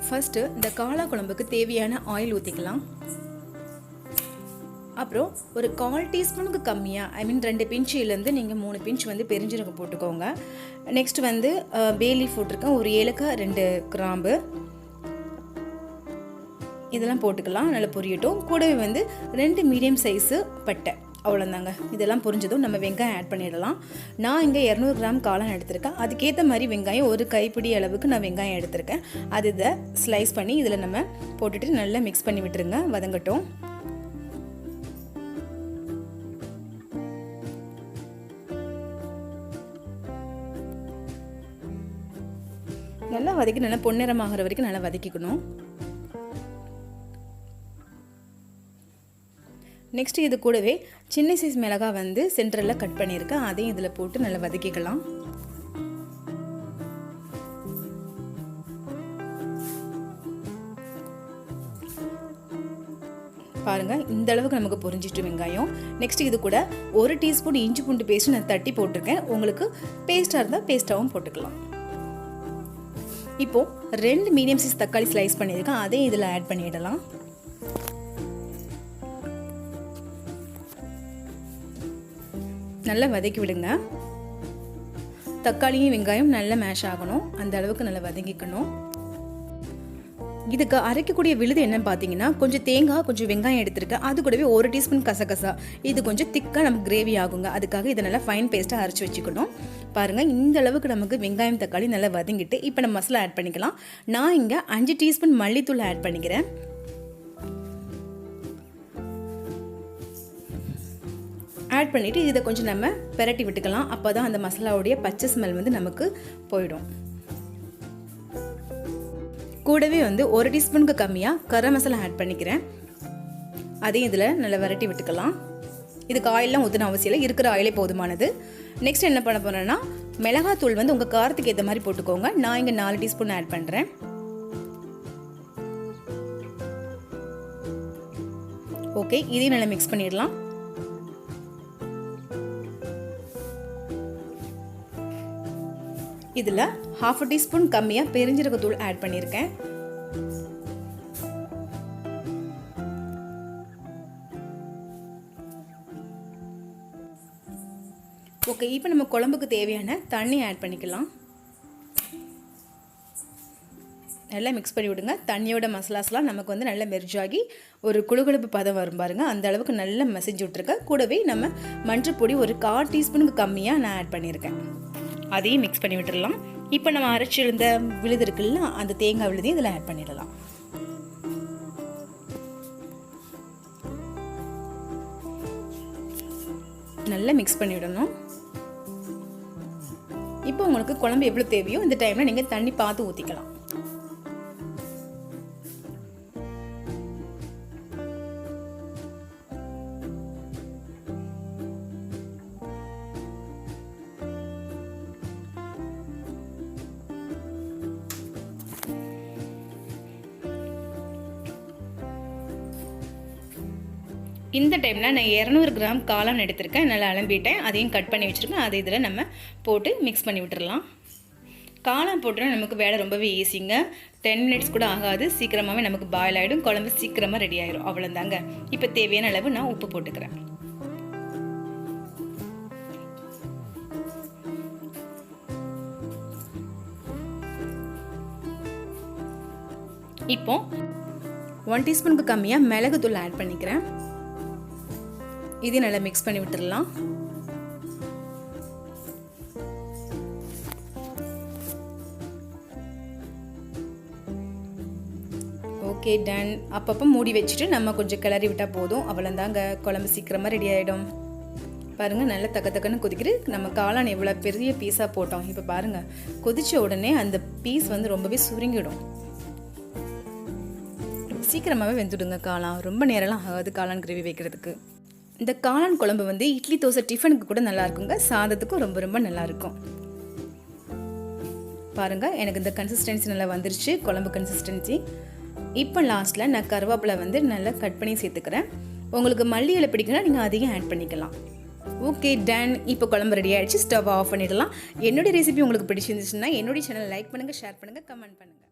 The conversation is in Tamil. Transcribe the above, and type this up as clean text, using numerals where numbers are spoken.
ஃபஸ்ட்டு இந்த காளா குழம்புக்கு தேவையான ஆயில் ஊற்றிக்கலாம். அப்புறம் ஒரு 1/4 டீஸ்பூனுக்கு கம்மியாக, 2 பிஞ்சிலேருந்து நீங்கள் 3 பிஞ்ச் வந்து பெருஞ்சீரகம் போட்டுக்கோங்க. நெக்ஸ்ட் வந்து பே லீஃப் போட்டிருக்கேன், ஒரு ஏலக்காய், 2 கிராம்பு, இதெல்லாம் போட்டுக்கலாம். நல்லா பொரியட்டும். கூடவே வந்து 2 மீடியம் சைஸு பட்டை, அவ்வளோதாங்க. இதெல்லாம் பொரிஞ்சதும் நம்ம வெங்காயம் ஆட் பண்ணிடலாம். நான் இங்கே 200 கிராம் காளான் எடுத்திருக்கேன். அதுக்கேற்ற மாதிரி வெங்காயம் ஒரு கைப்பிடி அளவுக்கு நான் வெங்காயம் எடுத்திருக்கேன். அது இதை ஸ்லைஸ் பண்ணி இதில் நம்ம போட்டுட்டு நல்லா மிக்ஸ் பண்ணி விட்டுருங்க, வதங்கட்டும். நல்லா வதக்கி நல்லா பொன்னிறமாகிற வரைக்கும் நல்லா வதக்கிக்கணும். நெக்ஸ்ட் இது கூடவே சின்ன சைஸ் மிளகாய் வந்து சென்டரில் கட் பண்ணியிருக்கேன். அதையும் இதில் போட்டு நல்லா வதக்கிக்கலாம். பாருங்கள், இந்த அளவுக்கு நமக்கு பொரிஞ்சிட்டு வெங்காயம். நெக்ஸ்ட் இது கூட 1 டீஸ்பூன் இஞ்சி பூண்டு பேஸ்ட் நான் தட்டி போட்டிருக்கேன். உங்களுக்கு பேஸ்ட்டாக இருந்தால் பேஸ்ட்டாகவும் போட்டுக்கலாம். இப்போது 2 மீடியம் சைஸ் தக்காளி ஸ்லைஸ் பண்ணியிருக்கேன். அதையும் இதில் ஆட் பண்ணிடலாம். நல்லா வதக்கி விடுங்க. தக்காளியும் வெங்காயம் நல்லா மேஷ் ஆகணும், அந்த அளவுக்கு நல்லா வதங்கிக்கணும். இதுக்கு அரைக்கக்கூடிய விழுது என்னன்னு பார்த்தீங்கன்னா, கொஞ்சம் தேங்காய், கொஞ்சம் வெங்காயம் எடுத்துருக்கேன். அது கூடவே 1 டீஸ்பூன் கசகசா. இது கொஞ்சம் திக்காக நமக்கு கிரேவி ஆகுங்க. அதுக்காக இதை நல்லா ஃபைன் பேஸ்ட்டாக அரைச்சி வச்சுக்கணும். பாருங்கள், இந்த அளவுக்கு நமக்கு வெங்காயம் தக்காளி நல்லா வதங்கிட்டு இப்போ நம்ம மசாலா ஆட் பண்ணிக்கலாம். நான் இங்கே 5 டீஸ்பூன் மல்லித்தூள் ஆட் பண்ணிக்கிறேன். ஆட் பண்ணிவிட்டு இதை கொஞ்சம் நம்ம பெரட்டி விட்டுக்கலாம். அப்போ தான் அந்த மசாலாவுடைய பச்சை ஸ்மெல் வந்து நமக்கு போயிடும். கூடவே வந்து 1 டீஸ்பூனுக்கு கம்மியாக கரம் மசாலா ஆட் பண்ணிக்கிறேன். அதையும் இதில் நல்லா விரட்டி விட்டுக்கலாம். இதுக்கு ஆயிலெலாம் ஊற்றின அவசியம் இல்லை, இருக்கிற ஆயிலே போதுமானது. நெக்ஸ்ட் என்ன பண்ண போகிறேன்னா, மிளகாத்தூள் வந்து உங்கள் காரத்துக்கு ஏற்ற மாதிரி போட்டுக்கோங்க. நான் இங்கே 4 டீஸ்பூன் ஆட் பண்ணுறேன். ஓகே, இதையும் நல்லா மிக்ஸ் பண்ணிடலாம். இதில் 1/2 டீஸ்பூன் கம்மியாக பெருஞ்சீரகத்தூள் ஆட் பண்ணியிருக்கேன். ஓகே, இப்போ நம்ம குழம்புக்கு தேவையான தண்ணி ஆட் பண்ணிக்கலாம். நல்லா மிக்ஸ் பண்ணி விடுங்க. தண்ணியோட மசாலாஸ்லாம் நமக்கு வந்து நல்லா மெர்ஜாகி ஒரு குழுகுழுப்பு பதம் வரும் பாருங்கள், அந்த அளவுக்கு நல்லா மசிஞ்சு விட்ருக்கேன். கூடவே நம்ம மஞ்சள் பொடி ஒரு 1/4 டீஸ்பூனுக்கு கம்மியாக நான் ஆட் பண்ணியிருக்கேன். அதையும் மிக்ஸ் பண்ணி விட்டுடலாம். இப்போ நம்ம அரைச்சிருந்த விழுது இருக்குல்ல, அந்த தேங்காய் விழுதையும் இதில் ஆட் பண்ணிடலாம். நல்லா மிக்ஸ் பண்ணி விடணும். இப்போ உங்களுக்கு குழம்பு எவ்வளோ தேவையோ இந்த டைமில் நீங்கள் தண்ணி பார்த்து ஊற்றிக்கலாம். இந்த டைமில் நான் 200 கிராம் காளான் எடுத்திருக்கேன். நல்லா அலம்பிட்டேன். அதையும் கட் பண்ணி வச்சுருக்கேன். அதை இதில் நம்ம போட்டு மிக்ஸ் பண்ணி விட்டுடலாம். காளான் போட்டோன்னா நமக்கு வேலை ரொம்பவே ஈஸிங்க. 10 மினிட்ஸ் கூட ஆகாது. சீக்கிரமாகவே நமக்கு பாயில் ஆகிடும். குழம்பு சீக்கிரமாக ரெடி ஆகிடும். அவ்வளோதாங்க. இப்போ தேவையான அளவு நான் உப்பு போட்டுக்கிறேன். இப்போ 1 டீஸ்பூனுக்கு கம்மியாக மிளகுத்தூள் ஆட் பண்ணிக்கிறேன். இதையும் நல்லா மிக்ஸ் பண்ணி விட்டுடலாம். Okay, done. அப்பப்போ மூடி வச்சுட்டு நம்ம கொஞ்சம் கிளறி விட்டால் போதும். அவ்வளோதாங்க, குழம்பு சீக்கிரமாக ரெடி ஆகிடும். பாருங்கள், நல்லா தக்கன்னு கொதிக்கிட்டு நம்ம காளான் எவ்வளோ பெரிய பீஸாக போட்டோம். இப்போ பாருங்கள், கொதித்த உடனே அந்த பீஸ் வந்து ரொம்பவே சுருங்கிடும். சீக்கிரமாகவே வெந்துடுங்க காளான். ரொம்ப நேரம்லாம் ஆகாது காளான் கிரேவி வைக்கிறதுக்கு. இந்த காளான் குழம்பு வந்து இட்லி தோசை டிஃபனுக்கு கூட நல்லா இருக்குங்க. சாதத்துக்கும் ரொம்ப ரொம்ப நல்லாயிருக்கும். பாருங்கள், எனக்கு இந்த கன்சிஸ்டன்சி நல்லா வந்துருச்சு, குழம்பு கன்சிஸ்டன்சி. இப்போ லாஸ்ட்டில் நான் கருவேப்பிலை வந்து நல்லா கட் பண்ணி சேர்த்துக்கிறேன். உங்களுக்கு மல்லி இலை பிடிக்குன்னா நீங்கள் அதையும் ஆட் பண்ணிக்கலாம். Okay, done. இப்போ குழம்பு ரெடி ஆகிடுச்சு. ஸ்டவ் ஆஃப் பண்ணிடலாம். என்னுடைய ரெசிபி உங்களுக்கு பிடிச்சிருந்துச்சுன்னா என்னுடைய சேனல் லைக் பண்ணுங்கள், ஷேர் பண்ணுங்கள், கமெண்ட் பண்ணுங்கள்.